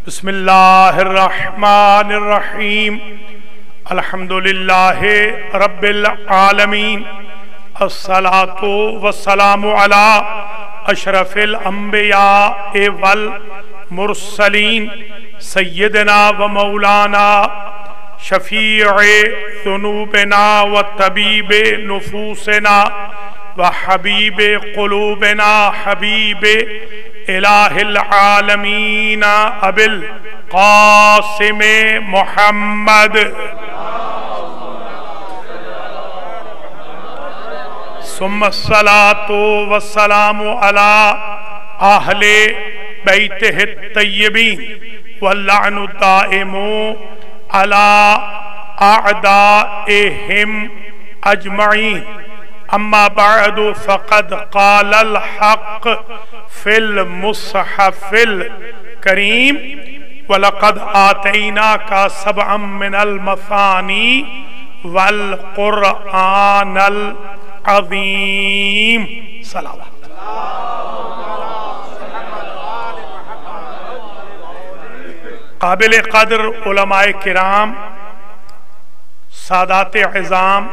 بسم اللہ الرحمن الرحیم الحمدللہ رب العالمین الصلاۃ والسلام علی اشرف الانبیاء والمرسلین سیدنا و مولانا شفیع ذنوبنا و طبیب نفوسنا و حبیب قلوبنا حبیب الہ العالمین ابی القاسم محمد ثم الصلاة والسلام علی اہل بیتہ الطیبین واللعن الدائم علی اعدائہم اجمعین اما بعد فقد قال الحق فی المصحف الکریم وَلَقَدْ آتَيْنَاكَ سَبْعًا مِّنَ الْمَثَانِي وَالْقُرْآنَ الْعَظِيمِ صلوات قابل قدر علماء کرام، سادات عظام،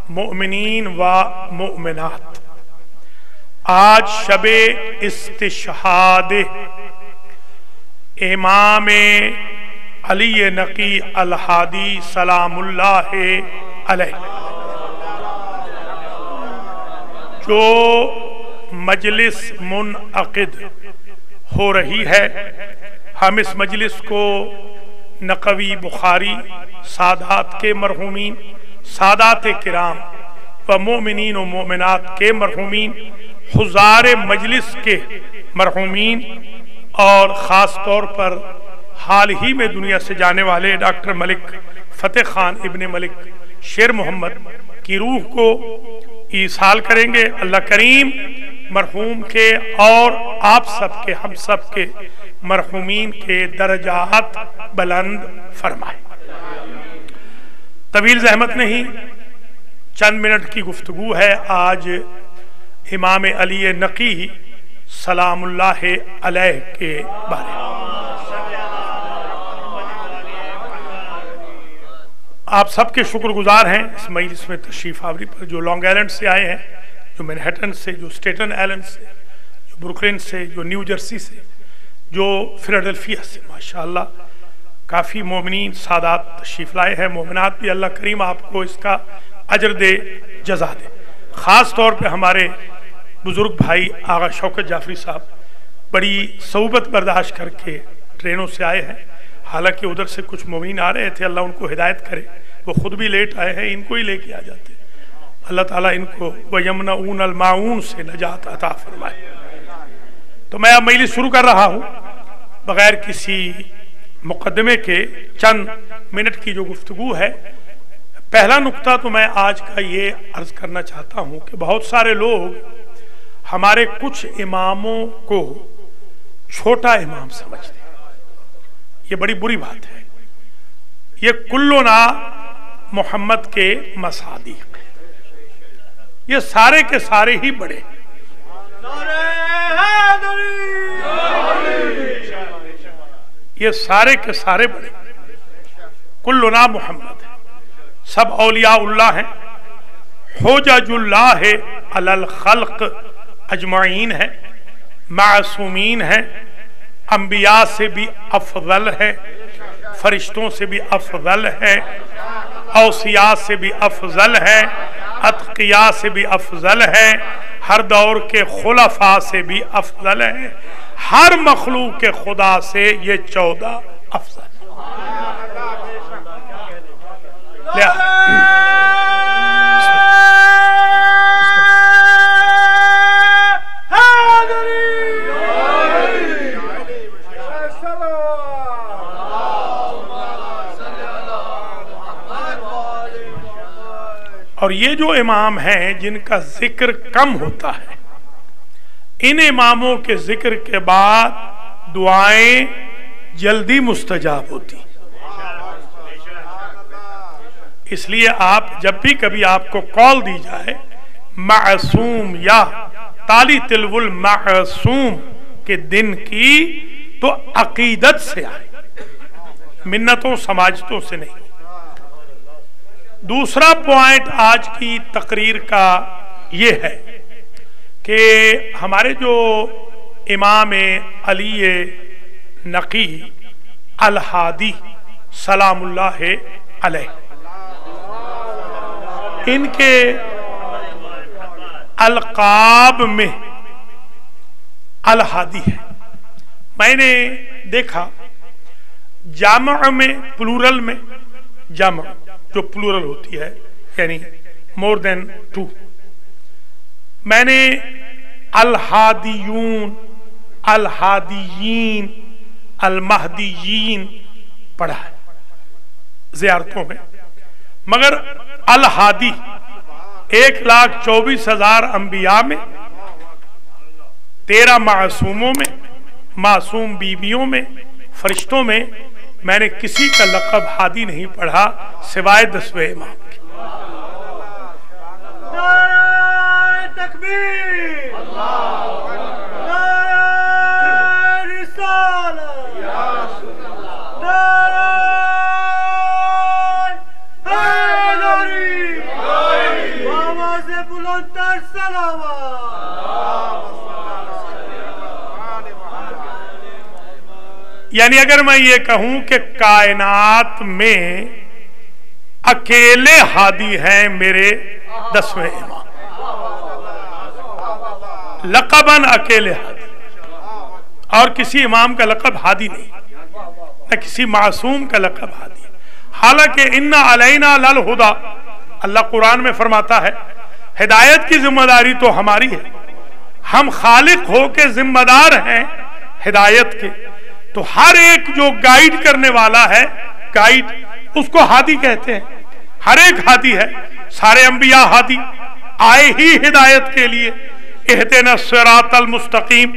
مؤمنین و مؤمنات، آج شب استشہاد امام علی نقی الہادی سلام اللہ علیہ جو مجلس منعقد ہو رہی ہے، ہم اس مجلس کو نقوی بخاری، سادات کے مرحومین، سادات کرام و مومنین و مومنات کے مرحومین، حضار مجلس کے مرحومین اور خاص طور پر حال ہی میں دنیا سے جانے والے ڈاکٹر ملک فتح خان ابن ملک شیر محمد کی روح کو ایصال کریں گے۔ اللہ کریم مرحوم کے اور آپ سب کے، ہم سب کے مرحومین کے درجات بلند فرمائے۔ طویل زحمت نہیں، چند منٹ کی گفتگو ہے آج امام علی نقی سلام اللہ علیہ کے بارے میں۔ آپ سب کے شکر گزار ہیں اس مجلس میں تشریف آوری پر، جو لانگ آئلینڈ سے آئے ہیں، جو مینہٹن سے، جو اسٹیٹن آئلینڈ سے، جو بروکلن سے، جو نیو جرسی سے، جو فیلاڈلفیا سے، ماشاءاللہ کافی مومنین سادات تشریف لائے ہیں، مومنات بھی۔ اللہ کریم آپ کو اس کا اجر دے، جزا دے۔ خاص طور پہ ہمارے بزرگ بھائی آغا شوکت جعفری صاحب بڑی صعوبت برداشت کر کے ٹرینوں سے آئے ہیں، حالانکہ ادھر سے کچھ مومنین آ رہے تھے، اللہ ان کو ہدایت کرے، وہ خود بھی لیٹ آئے ہیں، ان کو ہی لے کے آ جاتے، اللہ تعالیٰ ان کو وَيَمْنَعُونَ الْمَاعُونَ سے نجات عطا فرمائے۔ تو میں اب مجلس شروع کر رہا ہوں، بغیر کسی مقدمے کے چند منٹ کی جو گفتگو ہے۔ پہلا نقطہ تو میں آج کا یہ عرض کرنا چاہتا ہوں کہ بہت سارے لوگ ہمارے کچھ اماموں کو چھوٹا امام سمجھتے ہیں، یہ بڑی بری بات ہے۔ یہ کلنا محمد کے مصادیق، یہ سارے کے سارے ہی بڑے، یہ سارے کے سارے بڑے، کلنا محمد ہے، سب اولیاء اللہ ہیں، حجج اللہ علی الخلق اجمعین ہے، معصومین ہیں، انبیاء سے بھی افضل ہے، فرشتوں سے بھی افضل ہے، اوصیاء سے بھی افضل ہے، اتقیاء سے بھی افضل ہے، ہر دور کے خلفاء سے بھی افضل ہے، ہر مخلوق کے خدا سے یہ 14 افضل ہے۔ اور یہ جو امام ہیں جن کا ذکر کم ہوتا ہے، ان اماموں کے ذکر کے بعد دعائیں جلدی مستجاب ہوتی، اس لیے آپ جب بھی کبھی آپ کو کال دی جائے معصوم یا تالی تلو المعصوم کے دن کی، تو عقیدت سے آئے، منتوں سماجتوں سے نہیں۔ دوسرا پوائنٹ آج کی تقریر کا یہ ہے کہ ہمارے جو امام علی نقی الہادی سلام اللہ علیہ، ان کے القاب میں الہادی ہے۔ میں نے دیکھا جامع میں پلورل میں، جامع جو پلورل ہوتی ہے یعنی مور دین ٹو، میں نے الہادیون، الہادیین، المہدیین پڑھا ہے زیارتوں میں، مگر الہادی 1,24,000 انبیاء میں، 13 معصوموں میں، معصوم بیویوں میں، فرشتوں میں میں نے کسی کا لقب ہادی نہیں پڑھا سوائے 10ویں امام کے۔ نعرہ تکبیر، نعرہ رسالت، نعرہ حیدری، آواز بلندتر صلوات۔ یعنی اگر میں یہ کہوں کہ کائنات میں اکیلے ہادی ہیں میرے 10ویں امام، لقباً اکیلے ہادی، اور کسی امام کا لقب ہادی نہیں، نہ کسی معصوم کا لقب ہادی۔ حالانکہ ان علینا للہدی، اللہ قرآن میں فرماتا ہے ہدایت کی ذمہ داری تو ہماری ہے، ہم خالق ہو کے ذمہ دار ہیں ہدایت کے، تو ہر ایک جو گائیڈ کرنے والا ہے، گائیڈ، اس کو ہادی کہتے ہیں۔ ہر ایک ہادی ہے، سارے انبیاء ہادی آئے ہی ہدایت کے لیے، اہدنا الصراط المستقیم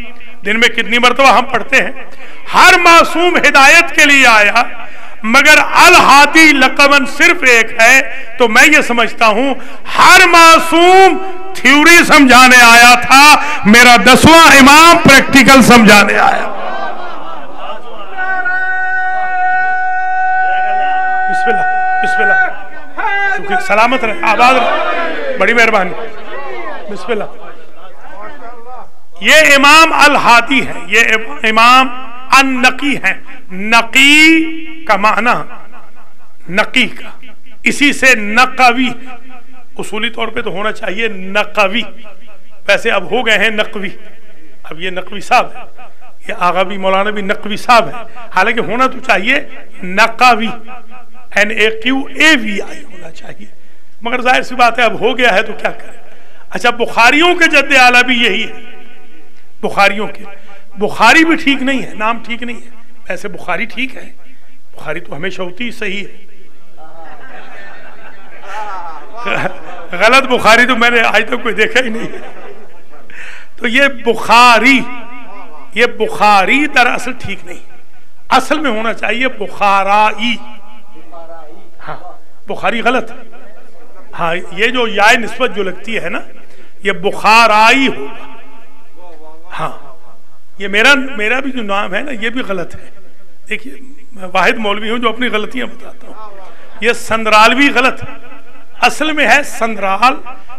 دن میں کتنی مرتبہ ہم پڑھتے ہیں۔ ہر معصوم ہدایت کے لیے آیا، مگر الہادی لقباً صرف ایک ہے۔ تو میں یہ سمجھتا ہوں ہر معصوم تھیوری سمجھانے آیا تھا، میرا 10واں امام پریکٹیکل سمجھانے آیا۔ بسم اللہ، بسم اللہ، شکریہ، سلامت رہے، آباد رہے، بڑی مہربانی، بسم اللہ۔ یہ امام الہادی ہے، یہ امام النقی ہے۔ نقی کا معنی نقی کا، اسی سے نقوی، اصولی طور پہ تو ہونا چاہیے نقوی، ویسے اب ہو گئے ہیں نقوی، اب یہ نقوی صاحب ہے، یہ آغا بھی مولانا بھی نقوی صاحب ہے، حالانکہ ہونا تو چاہیے نقوی، NAQAVI ہونا چاہیے، مگر ظاہر سی بات ہے اب ہو گیا ہے تو کیا کریں۔ اچھا، بخاریوں کے جد اعلیٰ بھی یہی ہے، بخاریوں کے، بخاری بھی ٹھیک نہیں ہے، نام ٹھیک نہیں ہے، ایسے بخاری ٹھیک ہے، بخاری تو ہمیشہ ہوتی ہی صحیح ہے، غلط بخاری تو میں نے آج تک کوئی دیکھا ہی نہیں ہے۔ تو یہ بخاری دراصل ٹھیک نہیں، اصل میں ہونا چاہیے بخارائی، ہاں بخاری غلط ہے، ہاں یہ جو یائے نسبت جو لگتی ہے نا، یہ بخارائی ہوگا، ہاں یہ میرا بھی جو نام ہے نا یہ بھی غلط ہے۔ دیکھیے میں واحد مولوی ہوں جو اپنی غلطیاں بتاتا ہوں۔ یہ سندرالوی غلط ہے، اصل میں ہے سندرال،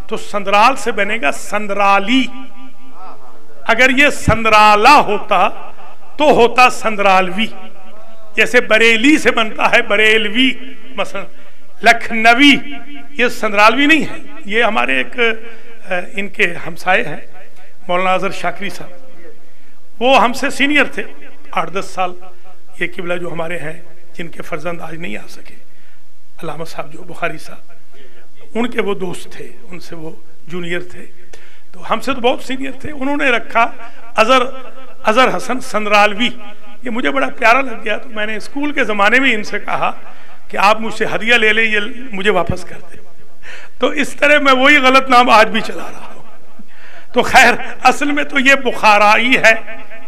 تو سندرال سے بنے گا سندرالی، اگر یہ سندرالا ہوتا تو ہوتا سندرالوی، جیسے بریلی سے بنتا ہے بریلوی، مثلا لکھنوی، یہ سندرالوی نہیں ہے۔ یہ ہمارے ایک ان کے ہمسائے ہیں مولانا اظہر شاکری صاحب، وہ ہم سے سینئر تھے 8-10 سال، یہ قبلہ جو ہمارے ہیں جن کے فرزند آج نہیں آ سکے، علامہ صاحب جو بخاری صاحب، ان کے وہ دوست تھے، ان سے وہ جونیئر تھے، تو ہم سے تو بہت سینئر تھے، انہوں نے رکھا اظہر حسن سندرالوی، یہ مجھے بڑا پیارا لگ گیا، تو میں نے اسکول کے زمانے میں ان سے کہا کہ آپ مجھ سے ہدیہ لے لیں، یہ مجھے واپس کر دیں، تو اس طرح میں وہی غلط نام آج بھی چلا رہا ہوں۔ تو خیر اصل میں تو یہ بخارائی ہے،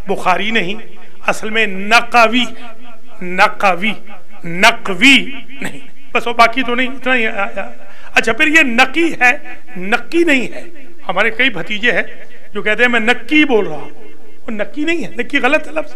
بخاری نہیں، اصل میں نقوی نہیں، بس وہ باقی تو نہیں، اتنا ہی۔ اچھا پھر یہ نقی ہے، نقی نہیں ہے۔ ہمارے کئی بھتیجے ہیں جو کہتے ہیں میں نقی بول رہا ہوں، وہ نقی نہیں ہے، نقی غلط ہے لفظ،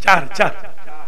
4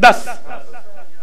10,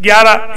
11,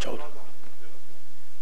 14।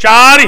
4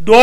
2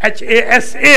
HASA,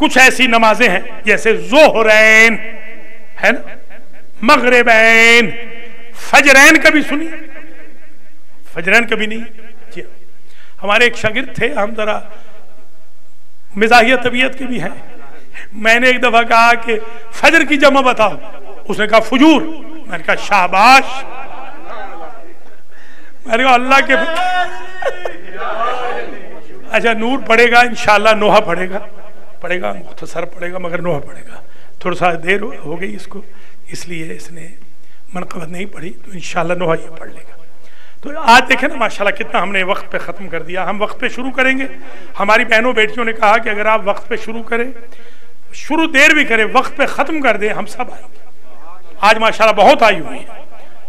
کچھ ایسی نمازیں ہیں جیسے ظہرین ہے نا، مغربین، فجرین کبھی سنی؟ فجرین کبھی نہیں؟ جی ہمارے ایک شاگرد تھے، ہم ذرا مزاحیہ طبیعت کے بھی ہیں، میں نے ایک دفعہ کہا کہ فجر کی جمع بتاؤ، اس نے کہا فجور، میں نے کہا شاباش، میں نے کہا اللہ کے اچھا نور پڑھے گا انشاءاللہ، نوحہ پڑھے گا مختصر پڑھے گا مگر نوحہ پڑھے گا، تھوڑا سا دیر ہو گئی اس کو، اس لیے اس نے منقبت نہیں پڑھی، تو انشاءاللہ نوحہ یہ پڑھ لے گا۔ تو آج دیکھیں نا ماشاءاللہ کتنا ہم نے وقت پہ ختم کر دیا، ہم وقت پہ شروع کریں گے۔ ہماری بہنوں بیٹیوں نے کہا کہ اگر آپ وقت پہ شروع کریں، شروع دیر بھی کریں، وقت پہ ختم کر دیں، ہم سب آئیں گے۔ آج ماشاءاللہ بہت آئی ہوئی ہے،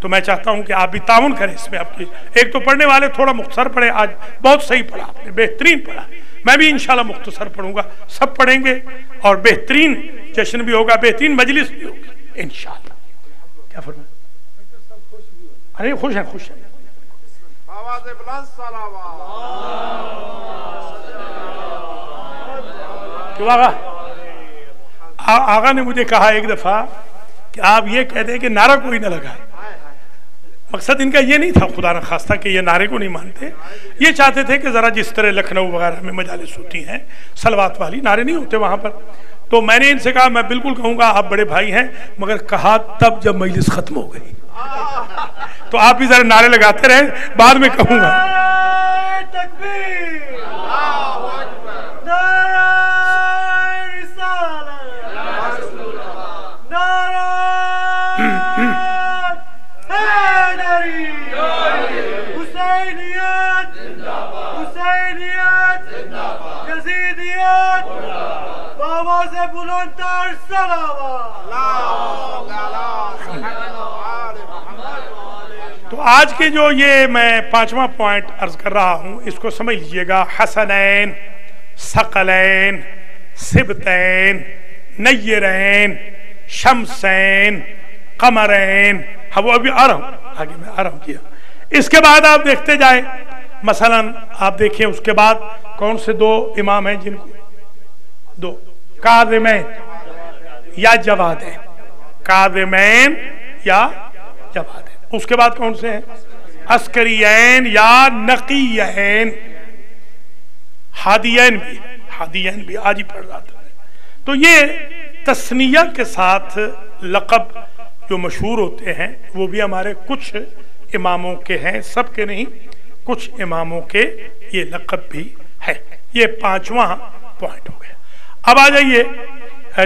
تو میں چاہتا ہوں کہ آپ بھی تعاون کریں اس میں۔ آپ کی ایک تو پڑھنے والے تھوڑا مختصر پڑھے، آج بہت صحیح پڑھا آپ نے، بہترین پڑھا، میں بھی انشاءاللہ مختصر پڑھوں گا، سب پڑھیں گے اور بہترین جشن بھی ہوگا، بہترین مجلس بھی ہوگی انشاءاللہ۔ کیا فرمائیں؟ ارے خوش ہیں، خوش ہیں۔ کیوں آغا نے مجھے کہا ایک دفعہ کہ آپ یہ کہہ دیں کہ نعرہ کوئی نہ لگائے، مقصد ان کا یہ نہیں تھا خدا نخواستہ کہ یہ نعرے کو نہیں مانتے، یہ چاہتے تھے کہ ذرا جس طرح لکھنؤ وغیرہ میں مجالس ہوتی ہیں صلوات والی، نعرے نہیں ہوتے وہاں پر، تو میں نے ان سے کہا میں بالکل کہوں گا آپ بڑے بھائی ہیں، مگر کہا تب جب مجلس ختم ہو گئی، تو آپ بھی ذرا نعرے لگاتے رہیں، بعد میں کہوں گا۔ تکبیر، حسینیت، حسینیت، یزیدیت، بآواز بلندتر صلوات۔ تو آج کے جو یہ میں 5واں پوائنٹ عرض کر رہا ہوں، اس کو سمجھ لیجئے گا، حسنین، ثقلین، سبتین، نیرین، شمسین، قمرین، ہاں وہ ابھی آ رہا ہوں، آگے میں آ رہا ہوں کیا۔ اس کے بعد آپ دیکھتے جائیں، مثلا آپ دیکھیں اس کے بعد کون سے دو امام ہیں جن کو دو کاظمین یا جوادین، کاظمین یا جوادین۔ اس کے بعد کون سے ہیں؟ عسکریین یا نقیین، ہادیین بھی آج ہی پڑھ رہا تھا۔ تو یہ تسنیہ کے ساتھ لقب جو مشہور ہوتے ہیں وہ بھی ہمارے کچھ اماموں کے ہیں، سب کے نہیں، کچھ اماموں کے یہ لقب بھی ہے۔ یہ 5واں پوائنٹ ہو گیا۔ اب آ جائیے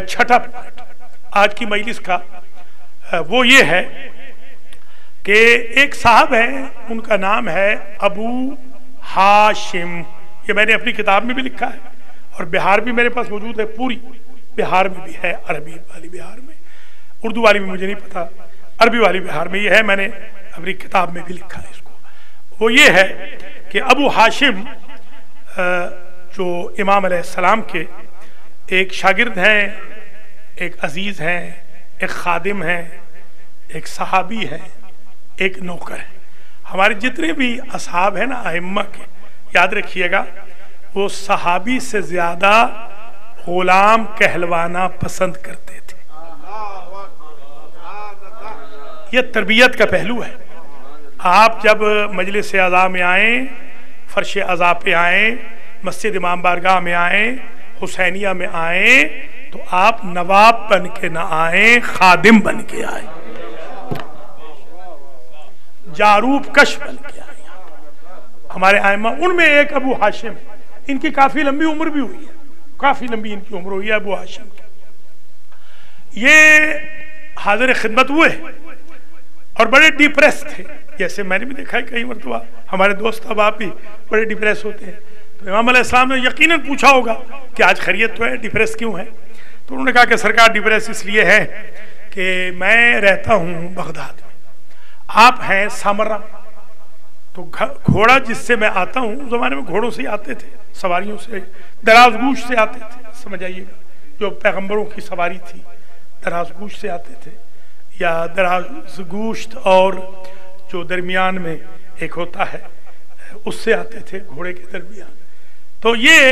6واں پوائنٹ آج کی مجلس کا، وہ یہ ہے کہ ایک صاحب ہیں، ان کا نام ہے ابو ہاشم، یہ میں نے اپنی کتاب میں بھی لکھا ہے اور بہار بھی میرے پاس موجود ہے، پوری بہار میں بھی ہے، عربی والی بہار میں، اردو والی بھی مجھے نہیں پتا، عربی والی بہار میں یہ ہے، میں نے اپنی کتاب میں بھی لکھا ہے اس کو۔ وہ یہ ہے کہ ابو ہاشم جو امام علیہ السلام کے ایک شاگرد ہیں، ایک عزیز ہیں، ایک خادم ہیں، ایک صحابی ہیں، ایک نوکر ہے۔ ہمارے جتنے بھی اصحاب ہیں نا ائمہ کے، یاد رکھیے گا وہ صحابی سے زیادہ غلام کہلوانا پسند کرتے تھے۔ یہ تربیت کا پہلو ہے۔ آپ جب مجلس عزا میں آئیں، فرش عزا پہ آئیں، مسجد امام بارگاہ میں آئیں، حسینیہ میں آئیں، تو آپ نواب بن کے نہ آئیں، خادم بن کے آئیں، جاروب کش بن کے آئیں۔ ہمارے ائمہ ان میں ایک ابو ہاشم، ان کی کافی لمبی عمر بھی ہوئی ہے، کافی لمبی ان کی عمر ہوئی ہے ابو ہاشم کی۔ یہ حاضر خدمت ہوئے اور بڑے ڈپریس تھے، جیسے میں نے بھی دیکھا ہے کئی مرتبہ ہمارے دوست احباب بھی بڑے ڈپریس ہوتے ہیں، تو امام علیہ السلام نے یقیناً پوچھا ہوگا کہ آج خیریت تو ہے، ڈپریس کیوں ہے؟ تو انہوں نے کہا کہ سرکار ڈپریس اس لیے ہے کہ میں رہتا ہوں بغداد میں، آپ ہیں سامرا، تو گھوڑا جس سے میں آتا ہوں، اس زمانے میں گھوڑوں سے آتے تھے، سواریوں سے، دراز گوش سے آتے تھے، سمجھ آئیے گا، جو پیغمبروں کی سواری تھی دراز گوش سے آتے تھے، یا دراز گوشت اور جو درمیان میں ایک ہوتا ہے اس سے آتے تھے، گھوڑے کے درمیان۔ تو یہ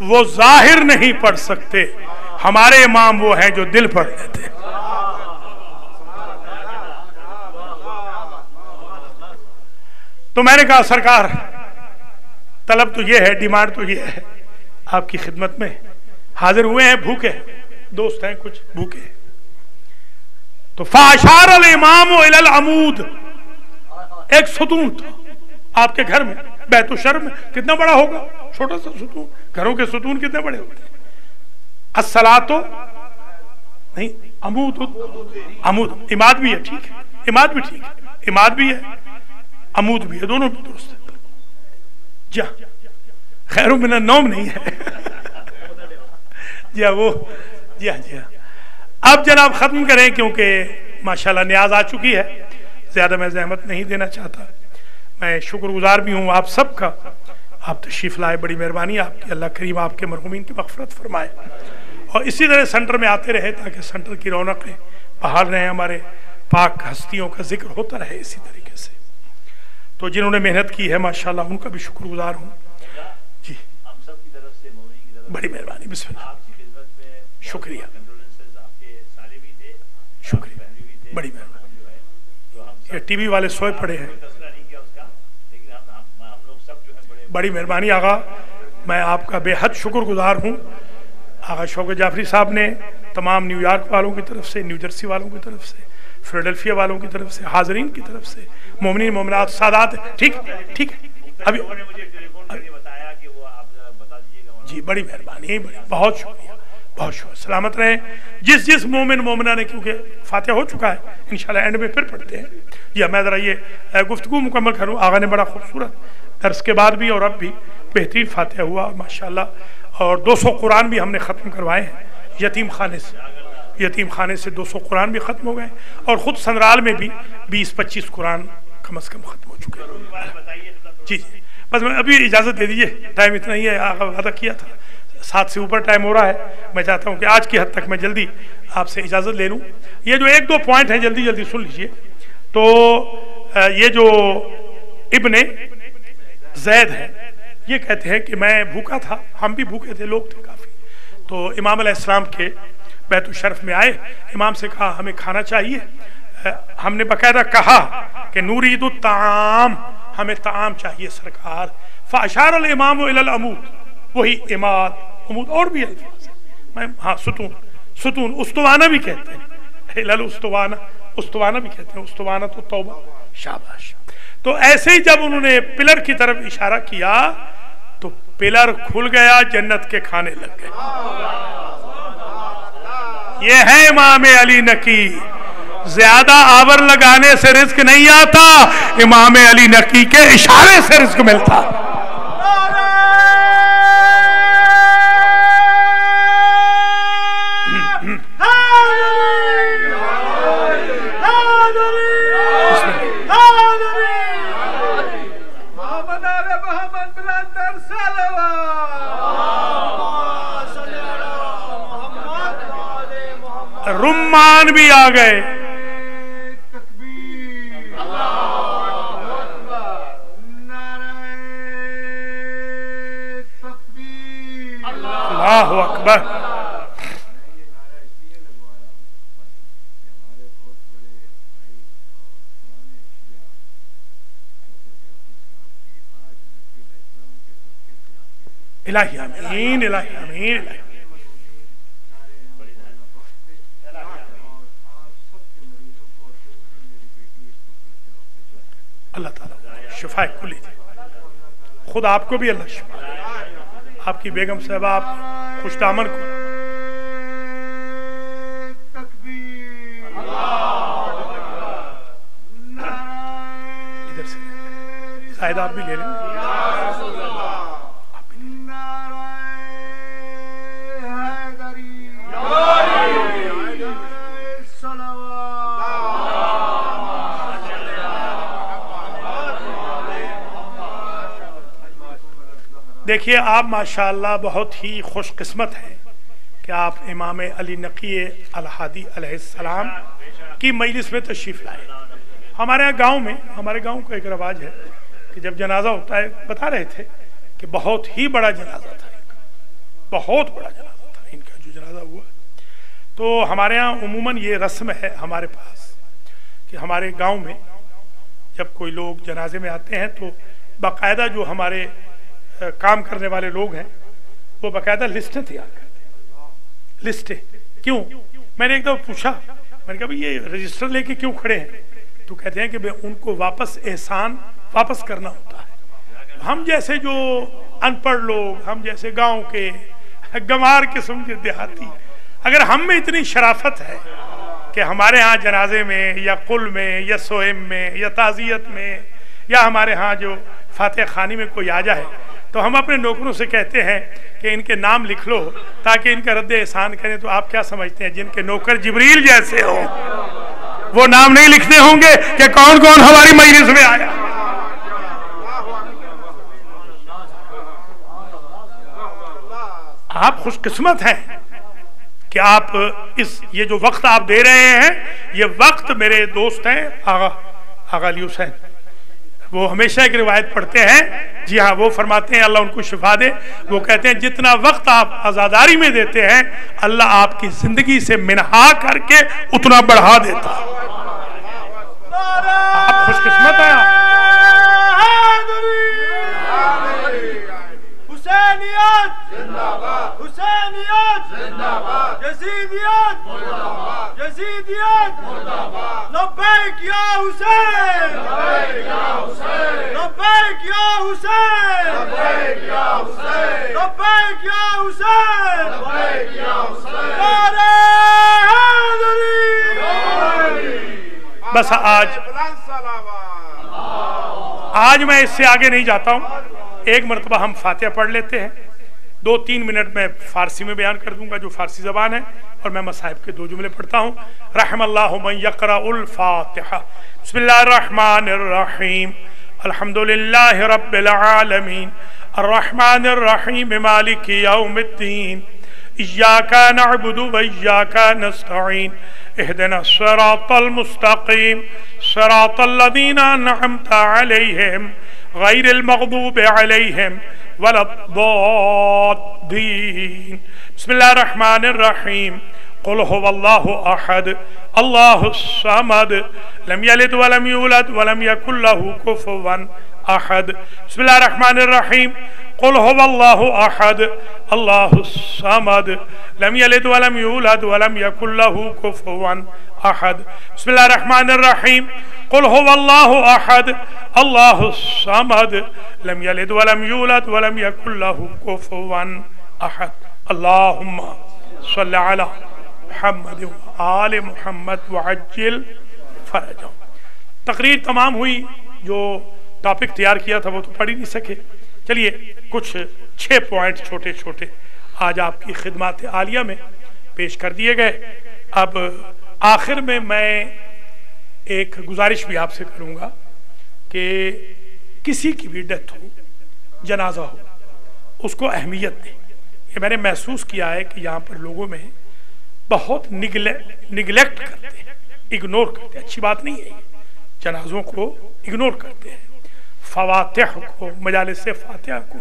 وہ ظاہر نہیں پڑھ سکتے، ہمارے امام وہ ہیں جو دل پڑھ لیتے ہیں۔ تو میں نے کہا سرکار طلب تو یہ ہے، ڈیمانڈ تو یہ ہے، آپ کی خدمت میں حاضر ہوئے ہیں، بھوکے دوست ہیں کچھ بھوکے۔ تو فاشار الامام الی العمود، ایک ستون تھا آپ کے گھر میں، بیت الشرم میں کتنا بڑا ہوگا، چھوٹا سا ستون، گھروں کے ستون کتنے بڑے ہوتے ہیں؟ الصلاۃ نہیں، عمود، عمود عماد بھی ہے، ٹھیک ہے، عماد بھی ٹھیک ہے، عماد بھی ہے، عمود بھی ہے، دونوں بھی درست ہے۔ جی خیر من النوم نہیں ہے جی وہ جی ہاں اب جناب ختم کریں کیونکہ ماشاءاللہ نیاز آ چکی ہے، زیادہ میں زحمت نہیں دینا چاہتا۔ میں شکر گزار بھی ہوں آپ سب کا، آپ تشریف لائے، بڑی مہربانی آپ کی، اللہ کریم آپ کے مرحومین کی مغفرت فرمائے، اور اسی طرح سینٹر میں آتے رہے تاکہ سینٹر کی رونقیں بحال رہیں، ہمارے پاک ہستیوں کا ذکر ہوتا رہے اسی طریقے سے۔ تو جنہوں نے محنت کی ہے ماشاءاللہ ان کا بھی شکر گزار ہوں جی، ہم سب کی طرف سے، مومنین کی طرف سے بڑی مہربانی، بسم اللہ، آپ کی خدمت میں شکریہ، آپ کے سارے بھی تھے، شکریہ، بڑی مہربانی۔ یہ ٹی وی والے سوئے پڑے ہیں، بڑی مہربانی آغا، میں آپ کا بے حد شکر گزار ہوں۔ آغا شوکت جعفری صاحب نے تمام نیو یارک والوں کی طرف سے، نیو جرسی والوں کی طرف سے، فیلاڈلفیا والوں کی طرف سے، حاضرین کی طرف سے، مومنین مومنات سادات، ٹھیک ٹھیک ابھی جی بڑی مہربانی، بہت شکریہ، بہت شکریہ، سلامت رہیں جس مومن مومنہ نے، کیونکہ فاتحہ ہو چکا ہے، انشاءاللہ اینڈ میں پھر پڑھتے ہیں۔ جی میں ذرا یہ گفتگو مکمل کروں، آغا نے بڑا خوبصورت درس کے بعد بھی اور اب بھی بہترین فاتحہ ہوا ماشاءاللہ، اور 200 قرآن بھی ہم نے ختم کروائے ہیں یتیم خانے سے، یتیم خانے سے 200 قرآن بھی ختم ہو گئے، اور خود سنرال میں بھی 20-25 قرآن کم از کم ختم ہو چکے ہیں۔ جی جی بس میں ابھی اجازت دے دیجئے، ٹائم اتنا ہی ہے، آغا وعدہ کیا تھا 7 سے اوپر ٹائم ہو رہا ہے، میں چاہتا ہوں کہ آج کی حد تک میں جلدی آپ سے اجازت لے لوں۔ یہ جو 1-2 پوائنٹ ہیں جلدی جلدی سن لیجئے۔ تو یہ جو ابن زید ہے، یہ کہتے ہیں کہ میں بھوکا تھا، ہم بھی بھوکے تھے، لوگ تھے کافی، تو امام علیہ السلام کے بیت الشرف میں آئے، امام سے کہا ہمیں کھانا چاہیے، ہم نے باقاعدہ کہا کہ نرید الطعام، ہمیں طعام چاہیے سرکار، فاشار الامام الی العمود، وہی عماد، عمود، اور بھی الفاظ ہیں، ہاں ستون، استوانہ بھی کہتے ہیں، الی الاستوانہ، استوانہ بھی کہتے ہیں، استوانہ تو توبہ، شاباش۔ تو ایسے ہی جب انہوں نے پلر کی طرف اشارہ کیا تو پلر کھل گیا، جنت کے کھانے لگ گئے۔ یہ ہے امام علی نقی، زیادہ آور لگانے سے رزق نہیں آتا، امام علی نقی کے اشارے سے رزق ملتا۔ رمان بھی آ گئے، اللہ اکبر۔ الہی آمین، الہی آمین، الہی اللہ تعالیٰ شفا کلی دے، خود آپ کو بھی اللہ شفا دے، آپ کی بیگم صاحبہ، آپ کی خوش دامن کو۔ ادھر سے زائد آپ بھی لے لیں، دیکھیے آپ ماشاءاللہ بہت ہی خوش قسمت ہیں کہ آپ امام علی نقی الہادی علیہ السلام کی مجلس میں تشریف لائے۔ ہمارے گاؤں کا ایک رواج ہے کہ جب جنازہ ہوتا ہے، بتا رہے تھے کہ بہت ہی بڑا جنازہ تھا، بہت بڑا جنازہ تھا ان کا جو جنازہ ہوا. تو ہمارے ہاں عموماً یہ رسم ہے ہمارے پاس کہ ہمارے گاؤں میں جب کوئی لوگ جنازے میں آتے ہیں تو باقاعدہ جو ہمارے کام کرنے والے لوگ ہیں وہ باقاعدہ لسٹیں تیار کرتے ہیں. لسٹیں کیوں؟ میں نے ایک دفعہ پوچھا، میں نے کہا بھئی یہ رجسٹر لے کے کیوں کھڑے ہیں؟ تو کہتے ہیں کہ ان کو واپس احسان واپس کرنا ہوتا ہے. ہم جیسے جو ان پڑھ لوگ، ہم جیسے گاؤں کے گمار قسم کے دیہاتی، اگر ہم میں اتنی شرافت ہے کہ ہمارے ہاں جنازے میں یا قل میں یا سوئم میں یا تعزیت میں یا ہمارے ہاں جو فاتح خانی میں کوئی آ جائے تو ہم اپنے نوکروں سے کہتے ہیں کہ ان کے نام لکھ لو تاکہ ان کا رد احسان کریں. تو آپ کیا سمجھتے ہیں جن کے نوکر جبریل جیسے ہوں وہ نام نہیں لکھتے ہوں گے کہ کون کون ہماری مجلس میں آیا؟ آپ خوش قسمت ہیں کہ آپ یہ جو وقت آپ دے رہے ہیں، یہ وقت میرے دوست ہیں آغا علی حسین، وہ ہمیشہ ایک روایت پڑھتے ہیں، جی ہاں وہ فرماتے ہیں اللہ ان کو شفا دے، وہ کہتے ہیں جتنا وقت آپ آزاداری میں دیتے ہیں اللہ آپ کی زندگی سے منہا کر کے اتنا بڑھا دیتا. آپ خوش قسمت ہیں. حسینیت زندہ باد، حسینیت زندہ باد، یزیدیت مرد آباد، یزیدیت مرد آباد. لبیک یا حسین، لبیک یا حسین، لبیک یا حسین، لبیک یا حسین، لبیک یا حسین، لبیک یا حسین. نعرہ حیدری. بس آج میں اس سے آگے نہیں جاتا ہوں. ایک مرتبہ ہم فاتحہ پڑھ لیتے ہیں، 2-3 منٹ میں فارسی میں بیان کر دوں گا جو فارسی زبان ہے، اور میں مصاحب کے 2 جملے پڑھتا ہوں. رحم اللہ من یقرأ الفاتحہ. بسم اللہ الرحمن الرحیم. الحمدللہ رب العالمین الرحمن الرحیم مالک یوم الدین ایاک نعبد و ایاک نستعین اہدنا الصراط المستقیم صراط الذین انعمت علیہم غیر المغضوب علیہم ولا الضالین. بسم اللہ الرحمن الرحیم. قل هو اللہ احد اللہ الصمد لم یلد ولم یولد ولم یکن له کفوا احد. بسم اللہ الرحمن الرحیم. قل هو اللہ احد اللہ الصمد لم یلد ولم یولد ولم یکن له کفوا احد. بسم اللہ الرحمن الرحیم. قل هو اللہ احد اللہ الصمد لم یلد ولم یولد ولم یکن له کفوا احد. اللہم صلی علی محمد آل محمد وعجل فرجہم. تقریر تمام ہوئی، جو ٹاپک تیار کیا تھا وہ تو پڑھ ہی نہیں سکے. چلیے کچھ 6 پوائنٹ چھوٹے چھوٹے آج آپ کی خدمات عالیہ میں پیش کر دیے گئے. اب آخر میں ایک گزارش بھی آپ سے کروں گا کہ کسی کی بھی ڈیتھ ہو، جنازہ ہو، اس کو اہمیت دیں. یہ میں نے محسوس کیا ہے کہ یہاں پر لوگوں میں بہت نگلیکٹ کرتے ہیں، اگنور کرتے ہیں. اچھی بات نہیں ہے یہ، جنازوں کو اگنور کرتے ہیں. فواتح کو، مجالس فاتحہ کو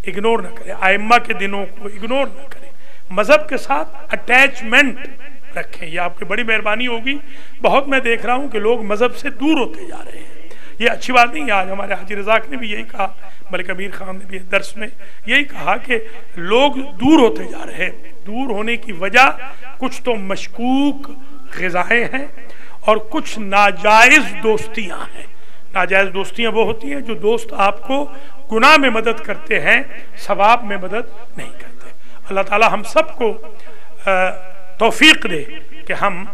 اگنور نہ کریں، ائمہ کے دنوں کو اگنور نہ کریں. مذہب کے ساتھ اٹیچمنٹ رکھیں، یہ آپ کی بڑی مہربانی ہوگی. بہت میں دیکھ رہا ہوں کہ لوگ مذہب سے دور ہوتے جا رہے ہیں، یہ اچھی بات نہیں ہے. آج ہمارے حاجی رزاق نے بھی یہی کہا، ملک امیر خان نے بھی درس میں یہی کہا کہ لوگ دور ہوتے جا رہے ہیں. دور ہونے کی وجہ کچھ تو مشکوک غذائیں ہیں اور کچھ ناجائز دوستیاں ہیں. ناجائز دوستیاں وہ ہوتی ہیں جو دوست آپ کو گناہ میں مدد کرتے ہیں، ثواب میں مدد نہیں کرتے. اللہ تعالی ہم سب کو توفیق دے کہ ہم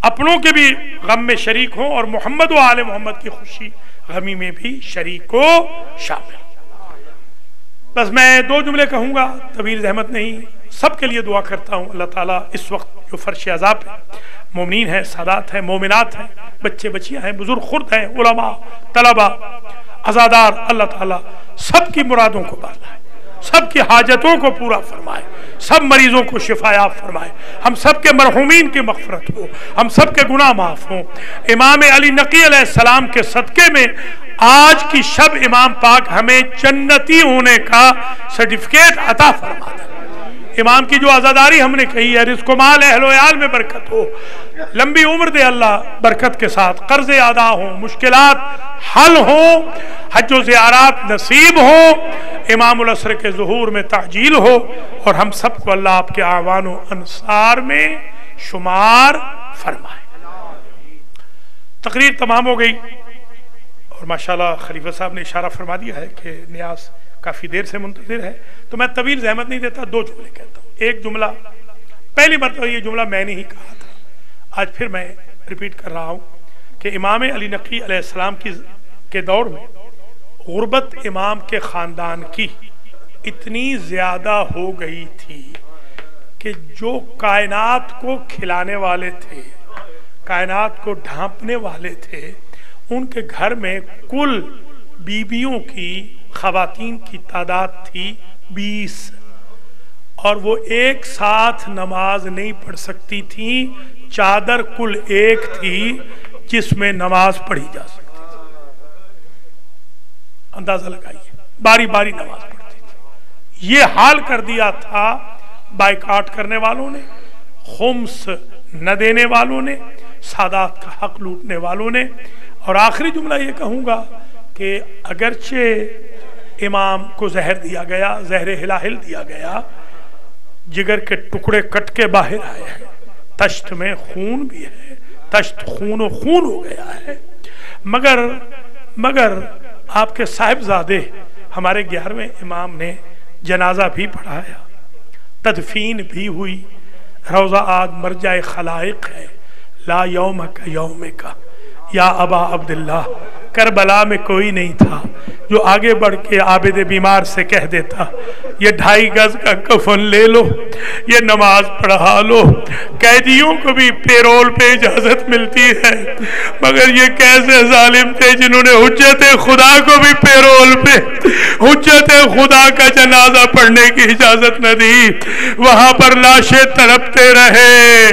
اپنوں کے بھی غم میں شریک ہوں اور محمد و آل محمد کی خوشی غمی میں بھی شریک و شامل. بس میں 2 جملے کہوں گا، طویل زحمت نہیں. سب کے لیے دعا کرتا ہوں اللہ تعالیٰ اس وقت جو فرش عذاب ہے، مومنین ہیں، سادات ہیں، مومنات ہیں، بچے بچیاں ہیں، بزرگ خرد ہیں، علماء، طلباء، عزادار، اللہ تعالیٰ سب کی مرادوں کو بتلائے، سب کی حاجتوں کو پورا فرمائے، سب مریضوں کو شفایاب فرمائے. ہم سب کے مرحومین کی مغفرت ہو، ہم سب کے گناہ معاف ہوں. امام علی نقی علیہ السلام کے صدقے میں آج کی شب امام پاک ہمیں جنتی ہونے کا سرٹیفکیٹ عطا فرما دے. امام کی جو عزاداری ہم نے کہی ہے، رزق و مال اہل و عیال میں برکت ہو، لمبی عمر دے اللہ برکت کے ساتھ، قرض ادا ہوں، مشکلات حل ہوں، حج و زیارات نصیب ہوں، امام العصر کے ظہور میں تعجیل ہو، اور ہم سب کو اللہ آپ کے اعوان و انصار میں شمار فرمائے۔ تقریر تمام ہو گئی، اور ماشاءاللہ خلیفہ صاحب نے اشارہ فرما دیا ہے کہ نیاز کافی دیر سے منتظر ہے، تو میں طویل زحمت نہیں دیتا، 2 جملے کہتا ہوں۔ ایک جملہ، پہلی مرتبہ یہ جملہ میں نے ہی کہا تھا، آج پھر میں ریپیٹ کر رہا ہوں کہ امام علی نقی علیہ السلام کے دور میں غربت امام کے خاندان کی اتنی زیادہ ہو گئی تھی کہ جو کائنات کو کھلانے والے تھے، کائنات کو ڈھانپنے والے تھے، ان کے گھر میں کل بیویوں کی، خواتین کی تعداد تھی 20، اور وہ ایک ساتھ نماز نہیں پڑھ سکتی تھی، چادر کل ایک تھی جس میں نماز پڑھی جا سکتی تھی۔ اندازہ لگائیے، باری باری نماز پڑھتی تھی۔ یہ حال کر دیا تھا بائیکاٹ کرنے والوں نے، خمس نہ دینے والوں نے، سادات کا حق لوٹنے والوں نے۔ اور آخری جملہ یہ کہوں گا کہ اگرچہ امام کو زہر دیا گیا، زہر ہلاہل دیا گیا، جگر کے ٹکڑے کٹ کے باہر آئے ہیں، تشت میں خون بھی ہے، تشت خون و خون ہو گیا ہے، مگر آپ کے صاحبزادے ہمارے 11ویں امام نے جنازہ بھی پڑھایا، تدفین بھی ہوئی، روضہ آج مرجع خلائق ہے، لا یوم کا یوم کا یا ابا عبداللہ۔ کربلا میں کوئی نہیں تھا جو آگے بڑھ کے عابد بیمار سے کہہ دیتا یہ 2.5 گز کا کفن لے لو، یہ نماز پڑھا لو۔ قیدیوں کو بھی پیرول پہ اجازت ملتی ہے، مگر یہ کیسے ظالم تھے جنہوں نے حجت خدا کو بھی پیرول پہ حجت خدا کا جنازہ پڑھنے کی اجازت نہ دی۔ وہاں پر لاشیں تڑپتے رہے،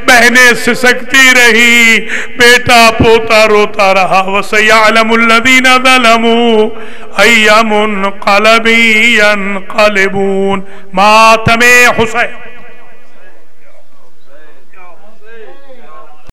بہنیں سسکتی رہی، بیٹا پوتا روتا رہا۔ وَسَيَعْلَمُ الَّذِينَ ظَلَمُوا أَيَّ مُنْقَلَبٍ يَنْقَلِبُونَ۔ ماتم حسین